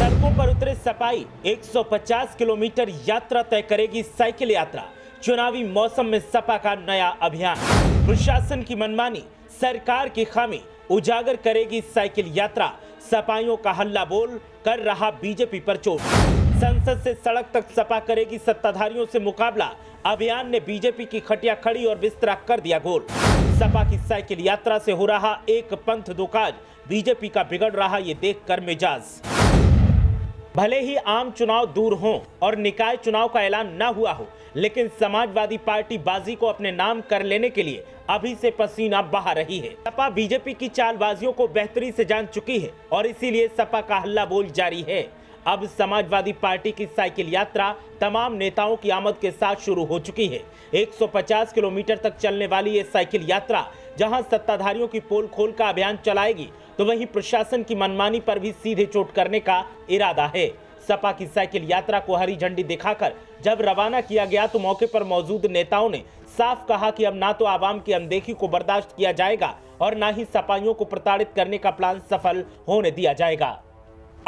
सड़कों पर उतरे सपाई 150 किलोमीटर यात्रा तय करेगी साइकिल यात्रा। चुनावी मौसम में सपा का नया अभियान। प्रशासन की मनमानी, सरकार की खामी उजागर करेगी साइकिल यात्रा। सपाइयों का हल्ला बोल कर रहा बीजेपी पर चोट। संसद से सड़क तक सपा करेगी सत्ताधारियों से मुकाबला। अभियान ने बीजेपी की खटिया खड़ी और बिस्तरा कर दिया गोल। सपा की साइकिल यात्रा से हो रहा एक पंथ दो काज, बीजेपी का बिगड़ रहा ये देखकर मिजाज। भले ही आम चुनाव दूर हों और निकाय चुनाव का ऐलान न हुआ हो, लेकिन समाजवादी पार्टी बाजी को अपने नाम कर लेने के लिए अभी से पसीना बहा रही है। सपा बीजेपी की चालबाजियों को बेहतरी से जान चुकी है और इसीलिए सपा का हल्ला बोल जारी है। अब समाजवादी पार्टी की साइकिल यात्रा तमाम नेताओं की आमद के साथ शुरू हो चुकी है। 150 किलोमीटर तक चलने वाली ये साइकिल यात्रा जहां सत्ताधारियों की पोल खोल का अभियान चलाएगी, तो वहीं प्रशासन की मनमानी पर भी सीधे चोट करने का इरादा है। सपा की साइकिल यात्रा को हरी झंडी दिखाकर जब रवाना किया गया तो मौके पर मौजूद नेताओं ने साफ कहा कि अब ना तो आवाम की अनदेखी को बर्दाश्त किया जाएगा और ना ही सपाइयों को प्रताड़ित करने का प्लान सफल होने दिया जाएगा।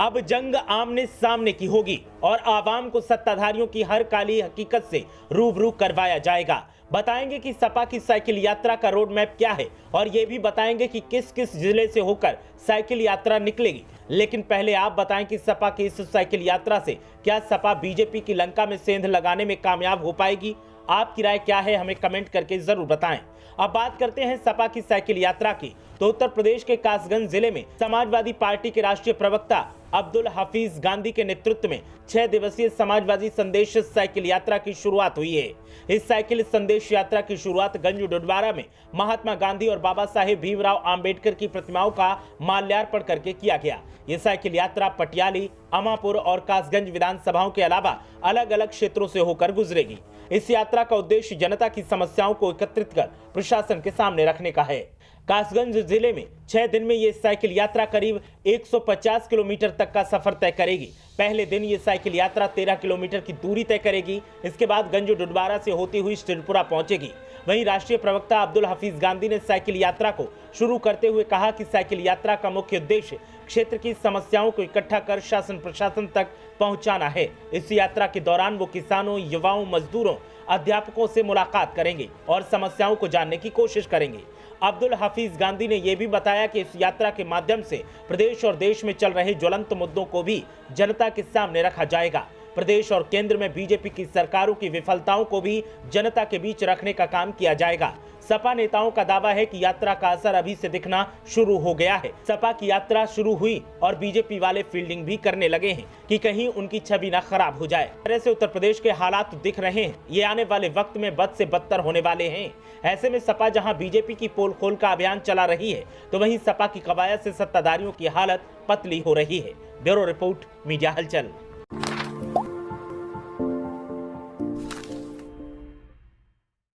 अब जंग आमने सामने की होगी और आवाम को सत्ताधारियों की हर काली हकीकत से रूबरू करवाया जाएगा। बताएंगे कि सपा की साइकिल यात्रा का रोड मैप क्या है और ये भी बताएंगे कि किस किस जिले से होकर साइकिल यात्रा निकलेगी। लेकिन पहले आप बताएं कि सपा की इस साइकिल यात्रा से क्या सपा बीजेपी की लंका में सेंध लगाने में कामयाब हो पाएगी? आपकी राय क्या है, हमें कमेंट करके जरूर बताएं। अब बात करते हैं सपा की साइकिल यात्रा की, तो उत्तर प्रदेश के कासगंज जिले में समाजवादी पार्टी के राष्ट्रीय प्रवक्ता अब्दुल हफीज गांधी के नेतृत्व में 6 दिवसीय समाजवादी संदेश साइकिल यात्रा की शुरुआत हुई है। इस साइकिल संदेश यात्रा की शुरुआत गंज-डोडवारा में महात्मा गांधी और बाबा साहेब भीमराव आम्बेडकर की प्रतिमाओं का माल्यार्पण करके किया गया। ये साइकिल यात्रा पटियाली, अमापुर और कासगंज विधानसभाओं के अलावा अलग अलग क्षेत्रों से होकर गुजरेगी। इस यात्रा का उद्देश्य जनता की समस्याओं को एकत्रित कर प्रशासन के सामने रखने का है। कासगंज जिले में 6 दिन में ये साइकिल यात्रा करीब 150 किलोमीटर तक का सफर तय करेगी। पहले दिन ये साइकिल यात्रा 13 किलोमीटर की दूरी तय करेगी। इसके बाद गंज-डोडवारा से होती हुई स्टिलपुरा पहुंचेगी। वहीं राष्ट्रीय प्रवक्ता अब्दुल हफीज गांधी ने साइकिल यात्रा को शुरू करते हुए कहा कि साइकिल यात्रा का मुख्य उद्देश्य क्षेत्र की समस्याओं को इकट्ठा कर शासन प्रशासन तक पहुंचाना है। इस यात्रा के दौरान वो किसानों, युवाओं, मजदूरों, अध्यापकों से मुलाकात करेंगे और समस्याओं को जानने की कोशिश करेंगे। अब्दुल हफीज गांधी ने यह भी बताया कि इस यात्रा के माध्यम से प्रदेश और देश में चल रहे ज्वलंत मुद्दों को भी जनता के सामने रखा जाएगा। प्रदेश और केंद्र में बीजेपी की सरकारों की विफलताओं को भी जनता के बीच रखने का काम किया जाएगा। सपा नेताओं का दावा है कि यात्रा का असर अभी से दिखना शुरू हो गया है। सपा की यात्रा शुरू हुई और बीजेपी वाले फील्डिंग भी करने लगे हैं कि कहीं उनकी छवि न खराब हो जाए। तरह से उत्तर प्रदेश के हालात दिख रहे हैं, ये आने वाले वक्त में बद से बदतर होने वाले हैं। ऐसे में सपा जहां बीजेपी की पोल खोल का अभियान चला रही है, तो वहीं सपा की कवायद से सत्ताधारियों की हालत पतली हो रही है। ब्यूरो रिपोर्ट, मीडिया हलचल।